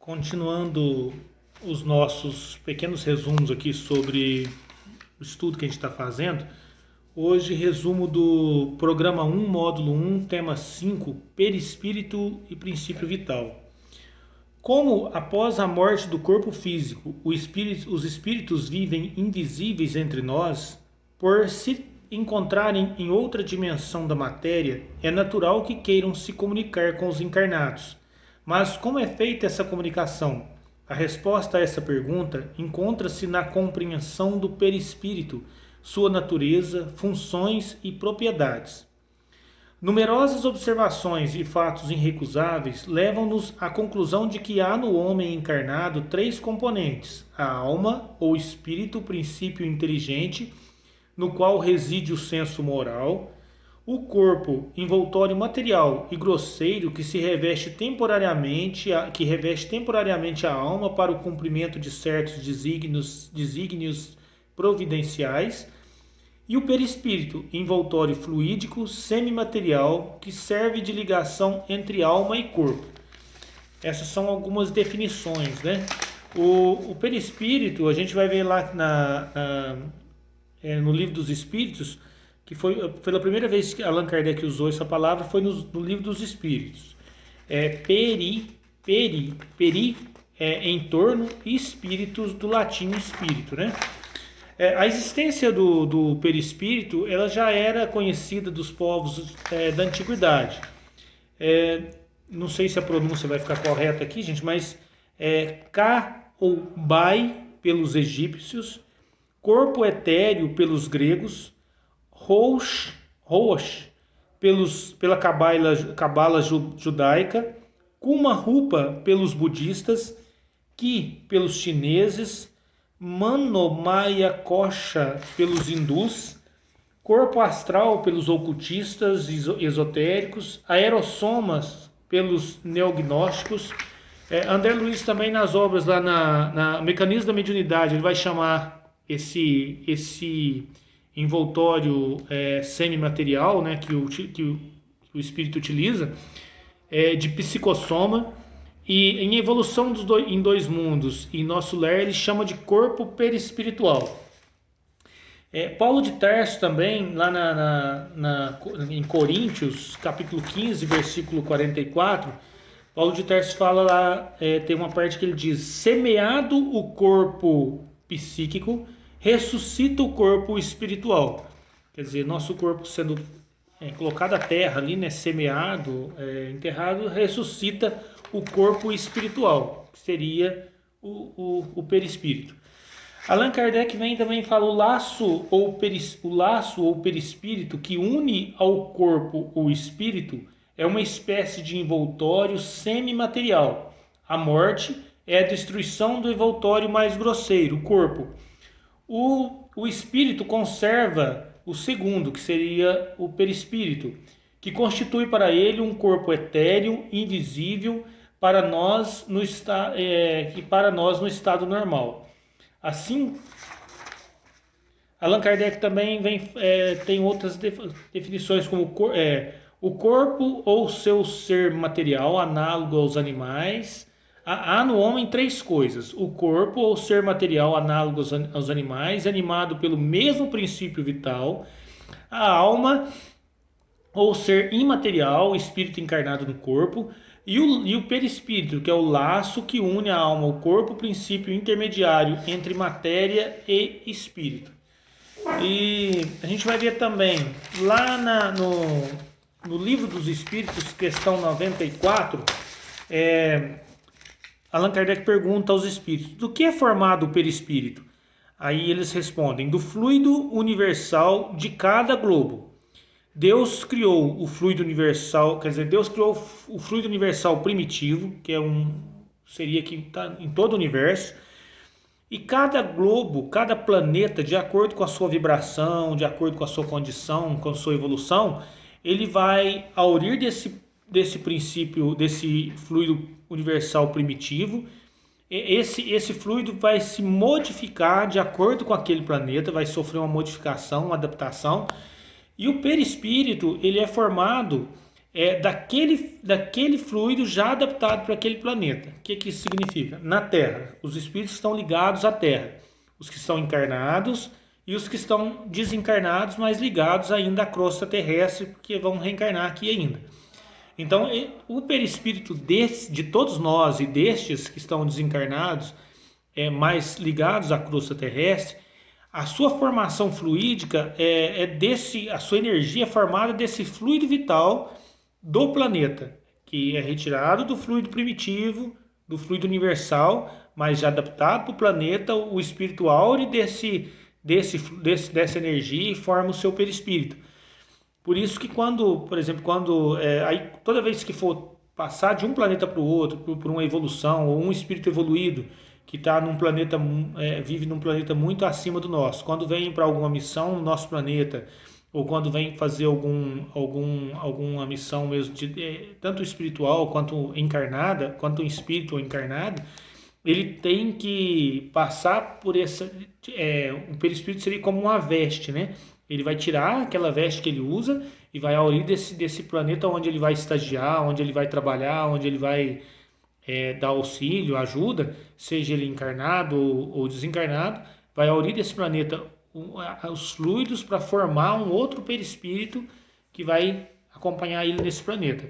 Continuando os nossos pequenos resumos aqui sobre o estudo que a gente está fazendo, hoje resumo do programa 1, módulo 1, tema 5, perispírito e princípio vital. Como após a morte do corpo físico, os espíritos vivem invisíveis entre nós, por se encontrarem em outra dimensão da matéria, é natural que queiram se comunicar com os encarnados. Mas como é feita essa comunicação? A resposta a essa pergunta encontra-se na compreensão do perispírito, sua natureza, funções e propriedades. Numerosas observações e fatos irrecusáveis levam-nos à conclusão de que há no homem encarnado três componentes: a alma, ou espírito, princípio inteligente, no qual reside o senso moral; o corpo, envoltório material e grosseiro, que reveste temporariamente a alma para o cumprimento de certos desígnios providenciais; e o perispírito, envoltório fluídico, semimaterial, que serve de ligação entre alma e corpo. Essas são algumas definições, né? O perispírito, a gente vai ver lá no Livro dos Espíritos, que foi pela primeira vez que Allan Kardec usou essa palavra, foi no Livro dos Espíritos. Peri é em torno, e espíritos do latim espírito, né? A existência do perispírito, ela já era conhecida dos povos da antiguidade. Não sei se a pronúncia vai ficar correta aqui, gente, mas Ka ou Bai pelos egípcios, corpo etéreo pelos gregos, Rosh pela cabala judaica, Kuma Rupa pelos budistas, Ki pelos chineses, Manomaya Kosha pelos hindus, corpo astral pelos ocultistas esotéricos, aerossomas pelos neognósticos. André Luiz também nas obras lá na Mecanismo da Mediunidade, ele vai chamar esse envoltório semimaterial, né, que o espírito utiliza, de psicossoma. E em Evolução em Dois Mundos e Nosso Lar, ele chama de corpo perispiritual. Paulo de Tarso também, lá em Coríntios, capítulo 15, versículo 44, Paulo de Tarso fala lá, tem uma parte que ele diz: semeado o corpo psíquico, ressuscita o corpo espiritual. Quer dizer, nosso corpo sendo colocado à terra ali, né, semeado, enterrado, ressuscita o corpo espiritual, que seria o perispírito. Allan Kardec também fala o laço ou perispírito que une ao corpo o espírito é uma espécie de envoltório semimaterial. A morte é a destruição do envoltório mais grosseiro, o corpo. O espírito conserva o segundo, que seria o perispírito, que constitui para ele um corpo etéreo, invisível, para nós no estado normal. Assim, Allan Kardec também tem outras definições, como o corpo ou seu ser material, análogo aos animais. Há no homem três coisas: o corpo ou ser material análogo aos animais, animado pelo mesmo princípio vital; a alma ou ser imaterial, espírito encarnado no corpo; e o perispírito, que é o laço que une a alma ao corpo, princípio intermediário entre matéria e espírito. E a gente vai ver também lá no Livro dos Espíritos, questão 94, Allan Kardec pergunta aos espíritos: do que é formado o perispírito? Aí eles respondem: do fluido universal de cada globo. Deus criou o fluido universal, quer dizer, Deus criou o fluido universal primitivo, que seria que está em todo o universo, e cada globo, cada planeta, de acordo com a sua vibração, de acordo com a sua condição, com a sua evolução, ele vai aurir desse princípio, desse fluido universal primitivo. Esse fluido vai se modificar de acordo com aquele planeta, vai sofrer uma modificação, uma adaptação. E o perispírito, ele é formado daquele fluido já adaptado para aquele planeta. O que isso significa? Na Terra, os espíritos estão ligados à Terra, os que estão encarnados e os que estão desencarnados, mas ligados ainda à crosta terrestre, porque vão reencarnar aqui ainda. Então, o perispírito de todos nós e destes que estão desencarnados, mais ligados à crosta terrestre, a sua formação fluídica a sua energia é formada desse fluido vital do planeta, que é retirado do fluido primitivo, do fluido universal, mas já adaptado para o planeta, o espírito áureo dessa energia e forma o seu perispírito. Por isso que por exemplo, aí toda vez que for passar de um planeta para o outro, por uma evolução, ou um espírito evoluído, que está num planeta, vive num planeta muito acima do nosso, quando vem para alguma missão no nosso planeta, ou quando vem fazer alguma missão mesmo, tanto espiritual quanto encarnada, quanto um espírito encarnado, ele tem que passar por o perispírito seria como uma veste, né? Ele vai tirar aquela veste que ele usa e vai ao desse planeta onde ele vai estagiar, onde ele vai trabalhar, onde ele vai dar auxílio, ajuda, seja ele encarnado ou desencarnado, vai ao desse planeta os fluidos para formar um outro perispírito que vai acompanhar ele nesse planeta.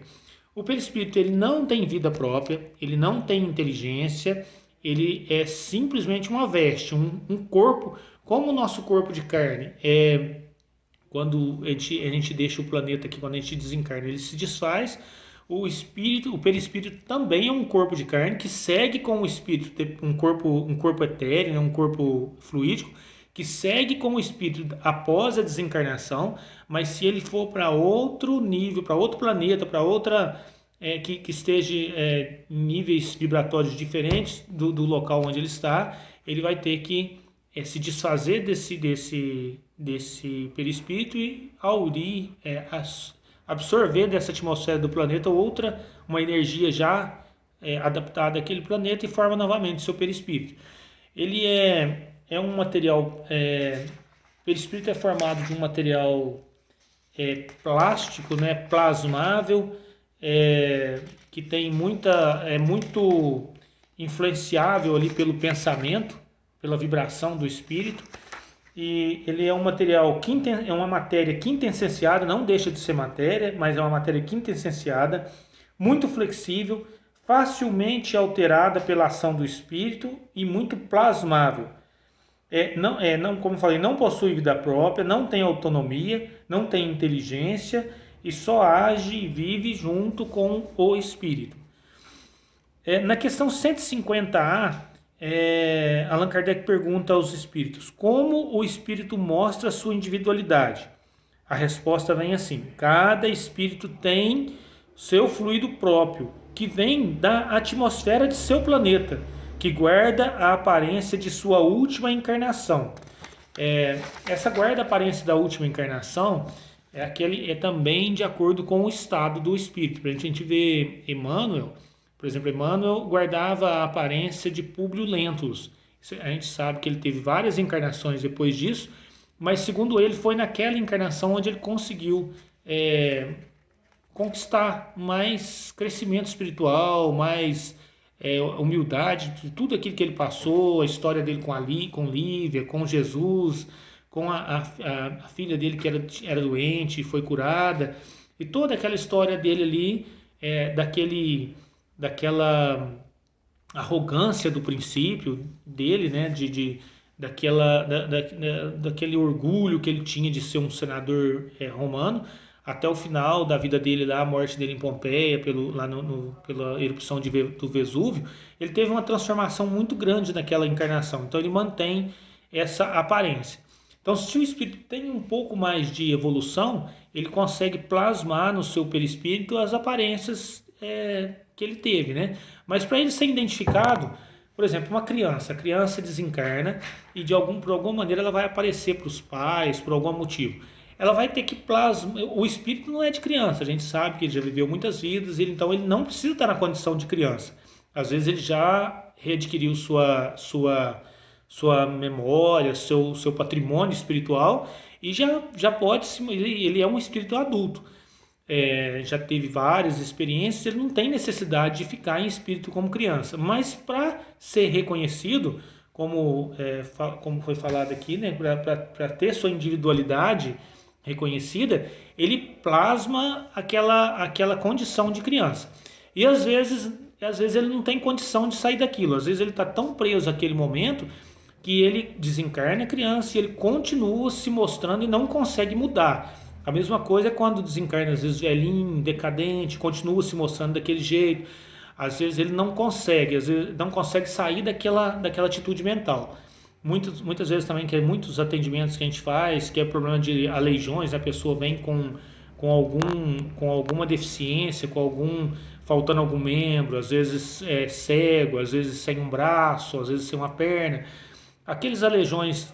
O perispírito ele não tem vida própria, ele não tem inteligência, ele é simplesmente uma veste, um corpo, como o nosso corpo de carne. Quando a gente deixa o planeta aqui, quando a gente desencarna, ele se desfaz. O perispírito também é um corpo de carne que segue com o espírito, um corpo etéreo, um corpo fluídico, que segue com o espírito após a desencarnação, mas se ele for para outro nível, para outro planeta, para outra que esteja em níveis vibratórios diferentes do local onde ele está, ele vai ter que se desfazer desse perispírito e aurir, absorver dessa atmosfera do planeta uma energia já adaptada àquele planeta e forma novamente seu perispírito. Ele é um material, o perispírito é formado de um material plástico, né, plasmável, que tem muito influenciável ali pelo pensamento, pela vibração do espírito, e ele é um material é uma matéria quintessenciada, não deixa de ser matéria, mas é uma matéria quintessenciada, muito flexível, facilmente alterada pela ação do espírito e muito plasmável. Como eu falei, não possui vida própria, não tem autonomia, não tem inteligência e só age e vive junto com o espírito. Na questão 150A, Allan Kardec pergunta aos espíritos: como o espírito mostra a sua individualidade? A resposta vem assim: cada espírito tem seu fluido próprio, que vem da atmosfera de seu planeta, que guarda a aparência de sua última encarnação. Essa guarda a aparência da última encarnação é também de acordo com o estado do espírito. Para a gente ver Emmanuel, por exemplo, Emmanuel guardava a aparência de Públio Lentulus. A gente sabe que ele teve várias encarnações depois disso, mas segundo ele foi naquela encarnação onde ele conseguiu conquistar mais crescimento espiritual, mais humildade, tudo aquilo que ele passou, a história dele com Lívia, com Jesus, com a filha dele que era doente e foi curada, e toda aquela história dele ali, daquela arrogância do princípio dele, né, daquele orgulho que ele tinha de ser um senador romano, até o final da vida dele lá, a morte dele em Pompeia, pela erupção do Vesúvio, ele teve uma transformação muito grande naquela encarnação. Então ele mantém essa aparência. Então, se o espírito tem um pouco mais de evolução, ele consegue plasmar no seu perispírito as aparências que ele teve, né? Mas para ele ser identificado, por exemplo, uma criança, a criança desencarna e por alguma maneira ela vai aparecer para os pais, por algum motivo. Ela vai ter que plasmar. O espírito não é de criança, a gente sabe que ele já viveu muitas vidas, então ele não precisa estar na condição de criança. Às vezes ele já readquiriu sua memória, seu patrimônio espiritual e já pode, ele é um espírito adulto. já teve várias experiências, ele não tem necessidade de ficar em espírito como criança. Mas para ser reconhecido, como foi falado aqui, né, para ter sua individualidade reconhecida, ele plasma aquela condição de criança. E às vezes ele não tem condição de sair daquilo. Às vezes ele está tão preso àquele momento que ele desencarna a criança e ele continua se mostrando e não consegue mudar. A mesma coisa é quando desencarna, às vezes velhinho, decadente, continua se mostrando daquele jeito. Às vezes ele não consegue, às vezes não consegue sair daquela atitude mental. Muitas vezes também, que é muitos atendimentos que a gente faz, que é problema de aleijões, a pessoa vem com alguma deficiência, faltando algum membro, às vezes cego, às vezes sem um braço, às vezes sem uma perna, aqueles aleijões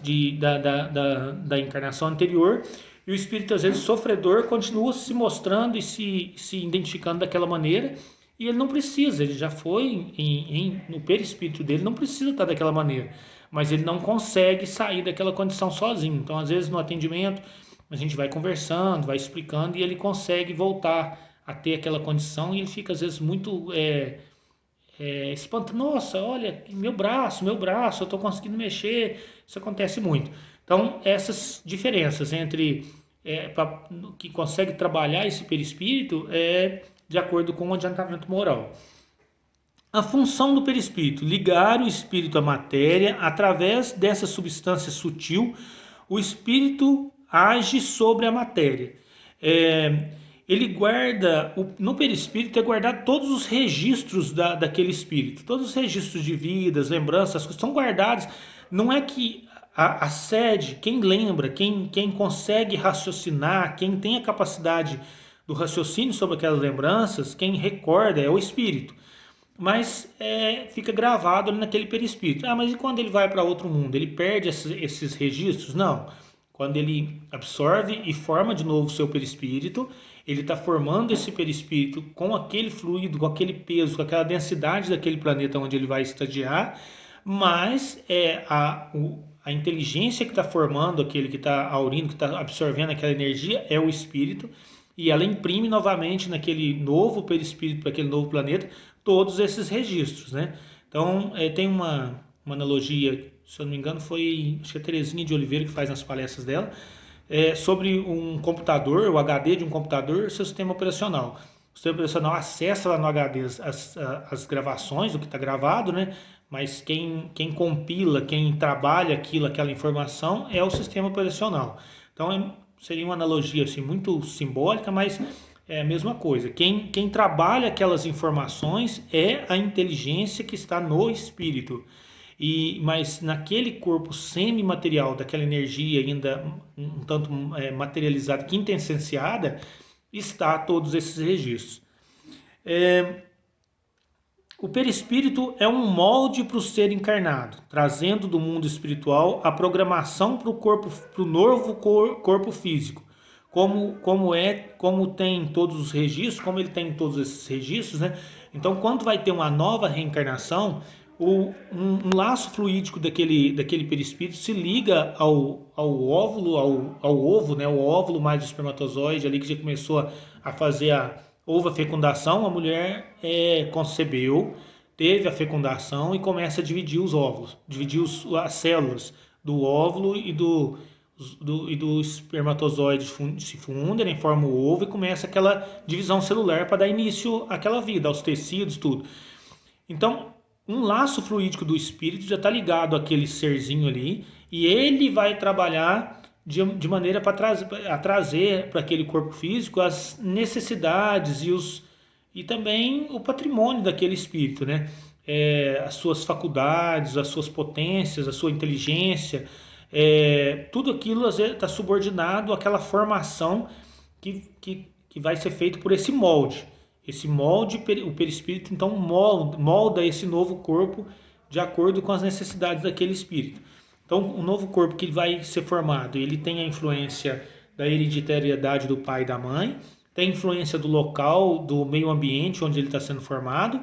da encarnação anterior, e o espírito, às vezes sofredor, continua se mostrando e se identificando daquela maneira, e ele não precisa, ele já foi no perispírito dele, não precisa estar daquela maneira, mas ele não consegue sair daquela condição sozinho. Então, às vezes, no atendimento, a gente vai conversando, vai explicando, e ele consegue voltar a ter aquela condição, e ele fica, às vezes, muito espanta, nossa, olha, meu braço, eu estou conseguindo mexer, isso acontece muito. Então, essas diferenças entre que consegue trabalhar esse perispírito é de acordo com o adiantamento moral. A função do perispírito, ligar o espírito à matéria, através dessa substância sutil, o espírito age sobre a matéria. Ele guarda, no perispírito é guardar todos os registros daquele espírito, todos os registros de vidas, lembranças, as coisas estão guardados. Não é que a sede, quem lembra, quem consegue raciocinar, quem tem a capacidade do raciocínio sobre aquelas lembranças, quem recorda é o espírito. Mas fica gravado ali naquele perispírito. Ah, mas e quando ele vai para outro mundo? Ele perde esses registros? Não. Quando ele absorve e forma de novo o seu perispírito, ele está formando esse perispírito com aquele fluido, com aquele peso, com aquela densidade daquele planeta onde ele vai estagiar, mas a inteligência que está formando aquele que está aurindo, que está absorvendo aquela energia, é o espírito, e ela imprime novamente naquele novo perispírito, para aquele novo planeta, todos esses registros, né? Então, tem uma analogia, se eu não me engano, acho que a Terezinha de Oliveira que faz nas palestras dela, sobre um computador, o HD de um computador, seu sistema operacional. O sistema operacional acessa lá no HD as gravações, o que está gravado, né? Mas quem compila, quem trabalha aquela informação é o sistema operacional. Então, seria uma analogia assim, muito simbólica, mas é a mesma coisa. Quem trabalha aquelas informações é a inteligência que está no espírito. Mas naquele corpo semimaterial, daquela energia ainda um tanto materializada, quintessenciada, está todos esses registros. O perispírito é um molde para o ser encarnado, trazendo do mundo espiritual a programação para o novo corpo físico. Como tem todos os registros, como ele tem todos esses registros, né? Então, quando vai ter uma nova reencarnação, um laço fluídico daquele perispírito se liga ao óvulo, ao ovo, né? O óvulo mais o espermatozoide ali que já começou a fazer a ovofecundação. A mulher concebeu, teve a fecundação e começa a dividir os óvulos, dividir as células do óvulo e do espermatozoide se fundem, né, formam o ovo e começa aquela divisão celular para dar início àquela vida, aos tecidos, tudo. Então, um laço fluídico do espírito já está ligado àquele serzinho ali e ele vai trabalhar de maneira a trazer para aquele corpo físico as necessidades e também o patrimônio daquele espírito, né? As suas faculdades, as suas potências, a sua inteligência, tudo aquilo está subordinado àquela formação que vai ser feito por esse molde. Esse molde, o perispírito, então, molda esse novo corpo de acordo com as necessidades daquele espírito. Então, o novo corpo que vai ser formado, ele tem a influência da hereditariedade do pai e da mãe, tem a influência do local, do meio ambiente onde ele está sendo formado,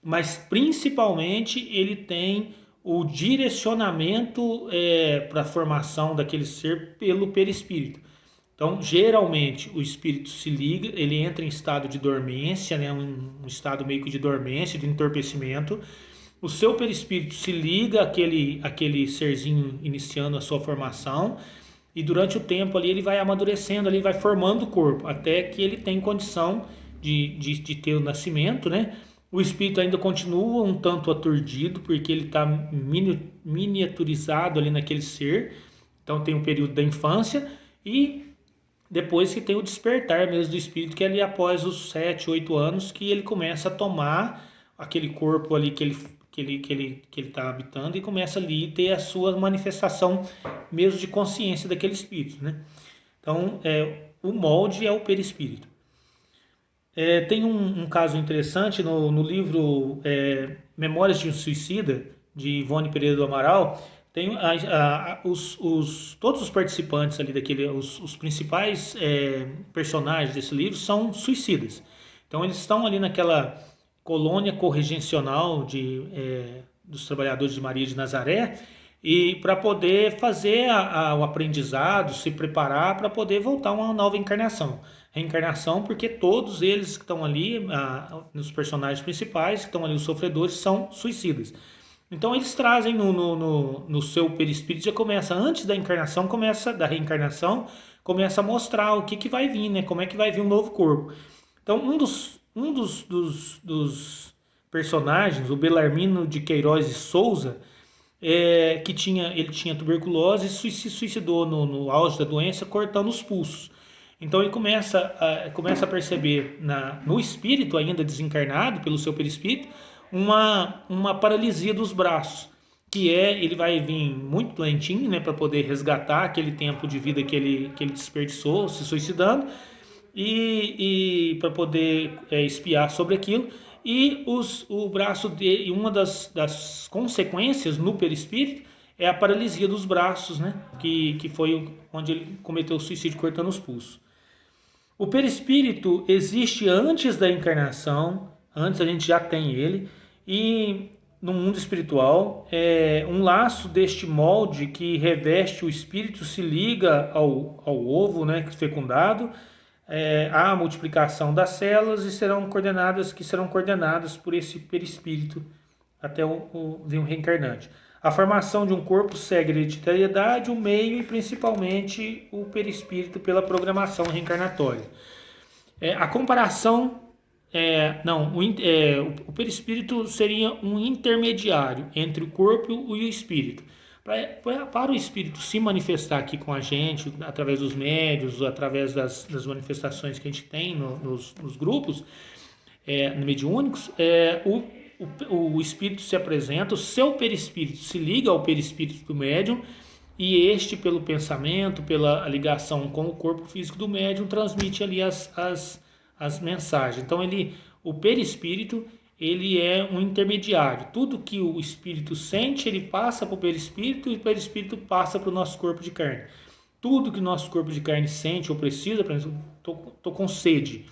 mas principalmente ele tem o direcionamento para a formação daquele ser pelo perispírito. Então, geralmente, o espírito se liga, ele entra em estado de dormência, né, um estado meio que de dormência, de entorpecimento. O seu perispírito se liga àquele serzinho iniciando a sua formação, e durante o tempo ali ele vai amadurecendo, ali vai formando o corpo, até que ele tem condição de ter o nascimento, né? O espírito ainda continua um tanto aturdido, porque ele está miniaturizado ali naquele ser. Então tem o período da infância e depois que tem o despertar mesmo do espírito, que é ali após os 7, 8 anos, que ele começa a tomar aquele corpo ali que ele está habitando, e começa ali a ter a sua manifestação mesmo de consciência daquele espírito, né? Então, o molde é o perispírito. Tem um caso interessante no livro Memórias de um Suicida, de Ivone Pereira do Amaral. Tem todos os participantes ali os principais personagens desse livro são suicidas. Então eles estão ali naquela colônia corregencional dos trabalhadores de Maria de Nazaré, e para poder fazer o aprendizado, se preparar para poder voltar a uma nova encarnação. Reencarnação, porque todos eles que estão ali, nos personagens principais, que estão ali, os sofredores, são suicidas. Então eles trazem no seu perispírito, já começa, antes da encarnação, da reencarnação, começa a mostrar o que vai vir, né? Como é que vai vir um novo corpo. Então um dos personagens, o Belarmino de Queiroz e Souza, ele tinha tuberculose e se suicidou no auge da doença, cortando os pulsos. Então ele começa a perceber no espírito, ainda desencarnado pelo seu perispírito, uma paralisia dos braços, ele vai vir muito lentinho, né, para poder resgatar aquele tempo de vida que ele desperdiçou se suicidando, e para poder espiar sobre aquilo. E o braço dele, uma das consequências no perispírito é a paralisia dos braços, né? Que foi onde ele cometeu o suicídio cortando os pulsos. O perispírito existe antes da encarnação, antes a gente já tem ele, e no mundo espiritual, um laço deste molde que reveste o espírito se liga ao ovo, né, fecundado, à multiplicação das células, e serão coordenadas por esse perispírito até vir um reencarnante. A formação de um corpo segue a hereditariedade, o meio e principalmente o perispírito pela programação reencarnatória. A comparação, não, o perispírito seria um intermediário entre o corpo e o espírito. Para o espírito se manifestar aqui com a gente, através dos médios, através das manifestações que a gente tem nos grupos mediúnicos, o espírito se apresenta, o seu perispírito se liga ao perispírito do médium, e este, pelo pensamento, pela ligação com o corpo físico do médium, transmite ali as mensagens. Então o perispírito, ele é um intermediário. Tudo que o espírito sente, ele passa para o perispírito, e o perispírito passa para o nosso corpo de carne. Tudo que o nosso corpo de carne sente ou precisa, por exemplo, estou com sede.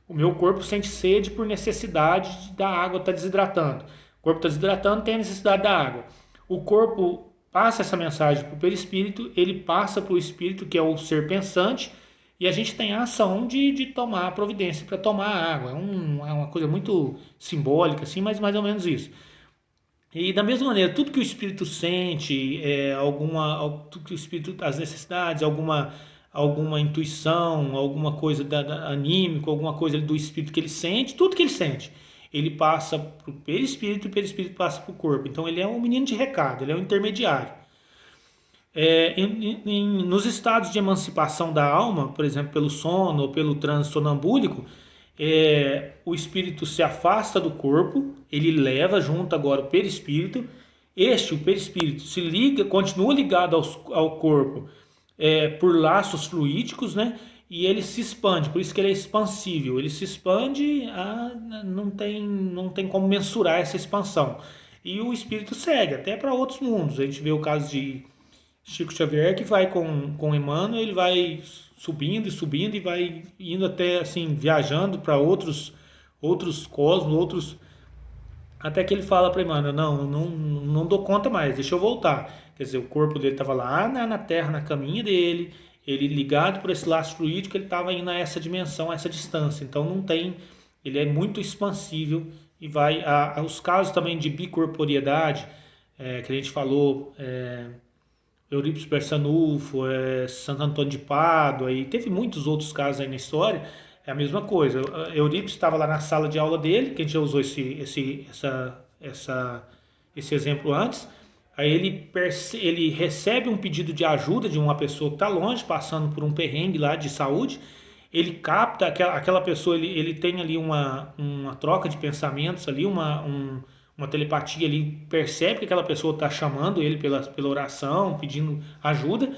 O meu corpo sente sede por necessidade da água, está desidratando. O corpo está desidratando, tem a necessidade da água. O corpo passa essa mensagem para o perispírito, ele passa para o espírito, que é o ser pensante, e a gente tem a ação de tomar a providência para tomar a água. É uma coisa muito simbólica, assim, mas mais ou menos isso. E da mesma maneira, tudo que o espírito sente, tudo que o espírito, as necessidades, alguma intuição, alguma coisa anímica, alguma coisa do espírito que ele sente, tudo que ele sente, ele passa para o perispírito, e o perispírito passa para o corpo. Então ele é um menino de recado, ele é um intermediário. Nos estados de emancipação da alma, por exemplo, pelo sono ou pelo transe sonambúlico, o espírito se afasta do corpo, ele leva junto agora o perispírito. O perispírito se liga, continua ligado ao corpo por laços fluídicos, né? E ele se expande, por isso que ele é expansível. Ele se expande, não tem como mensurar essa expansão. E o espírito segue até para outros mundos. A gente vê o caso de Chico Xavier, que vai com Emmanuel, ele vai subindo e subindo, e vai indo até, assim, viajando para outros cosmos, até que ele fala para Emmanuel: não dou conta mais, deixa eu voltar. Quer dizer, o corpo dele estava lá na Terra, na caminha dele, ele ligado por esse laço fluídico, ele estava indo a essa dimensão, a essa distância. Então não tem, ele é muito expansível e vai os casos também de bicorporiedade, que a gente falou, Eurípides Barçanufo, Santo Antônio de Pádua, e teve muitos outros casos aí na história, é a mesma coisa. Eurípides estava lá na sala de aula dele, que a gente já usou esse exemplo antes. Aí ele recebe um pedido de ajuda de uma pessoa que está longe, passando por um perrengue lá de saúde. Ele capta aquela pessoa, ele tem ali uma troca de pensamentos ali, uma telepatia ali, percebe que aquela pessoa está chamando ele pela oração, pedindo ajuda.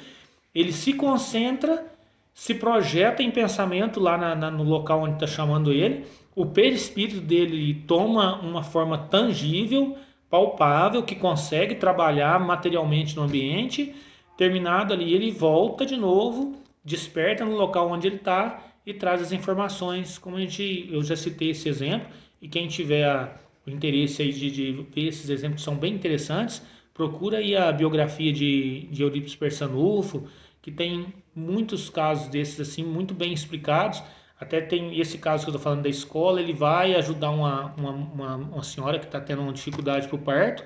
Ele se concentra, se projeta em pensamento lá no local onde está chamando ele. O perispírito dele toma uma forma tangível, palpável, que consegue trabalhar materialmente no ambiente. Terminado ali, ele volta de novo, desperta no local onde ele está e traz as informações, como eu já citei esse exemplo, e quem tiver o interesse aí de ver esses exemplos que são bem interessantes, procura aí a biografia de Eurípides Barçanufo, que tem muitos casos desses assim, muito bem explicados. Até tem esse caso que eu estou falando da escola, ele vai ajudar uma senhora que está tendo uma dificuldade para o parto.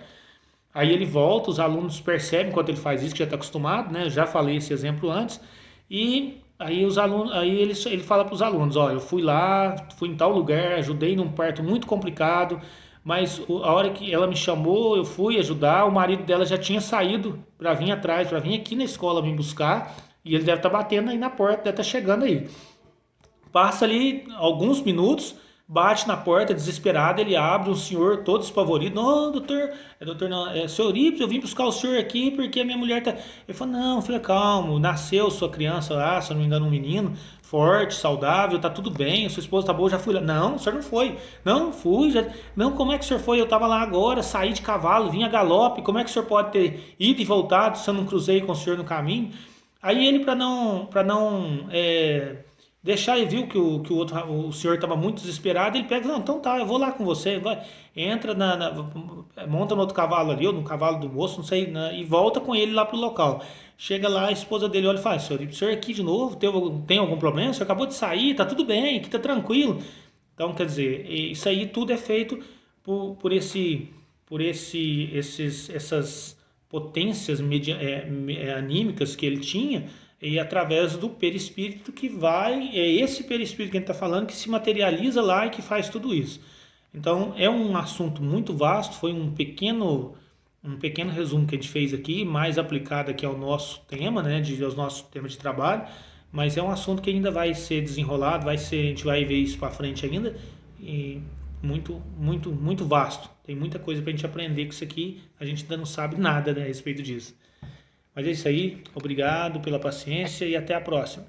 Aí ele volta, os alunos percebem enquanto ele faz isso, que já está acostumado, né? Eu já falei esse exemplo antes. E aí os alunos, aí ele fala para os alunos, ó, eu fui lá, fui em tal lugar, ajudei num parto muito complicado, mas a hora que ela me chamou, eu fui ajudar, o marido dela já tinha saído para vir atrás, para vir aqui na escola me buscar, e ele deve estar batendo aí na porta, deve estar chegando aí. Passa ali alguns minutos, bate na porta desesperado, ele abre, um senhor todo espavorido, não, doutor não, seu Eurípides, eu vim buscar o senhor aqui porque a minha mulher tá... Ele falou, não, filha, calmo, nasceu sua criança lá, se eu não me engano, um menino, forte, saudável, tá tudo bem, sua esposa tá boa, eu já fui lá. Não, o senhor não foi. Não, fui, já... Não, como é que o senhor foi? Eu tava lá agora, saí de cavalo, vim a galope, como é que o senhor pode ter ido e voltado se eu não cruzei com o senhor no caminho? Aí ele, deixar e viu que o senhor estava muito desesperado, ele pega, não, então tá, eu vou lá com você, vai, entra monta no outro cavalo ali, ou no cavalo do moço, não sei, né, e volta com ele lá pro local. Chega lá, a esposa dele olha e fala, senhor, o senhor aqui de novo, tem algum problema? O senhor acabou de sair, tá tudo bem, aqui tá tranquilo. Então, quer dizer, isso aí tudo é feito essas potências anímicas que ele tinha, e através do perispírito que vai, é esse perispírito que a gente está falando que se materializa lá e que faz tudo isso. Então é um assunto muito vasto, foi um pequeno resumo que a gente fez aqui, mais aplicado aqui ao nosso tema, né, aos nossos temas de trabalho, mas é um assunto que ainda vai ser desenrolado, a gente vai ver isso para frente ainda, e muito, muito, muito vasto. Tem muita coisa para a gente aprender com isso aqui, a gente ainda não sabe nada, né, a respeito disso. Mas é isso aí, obrigado pela paciência e até a próxima.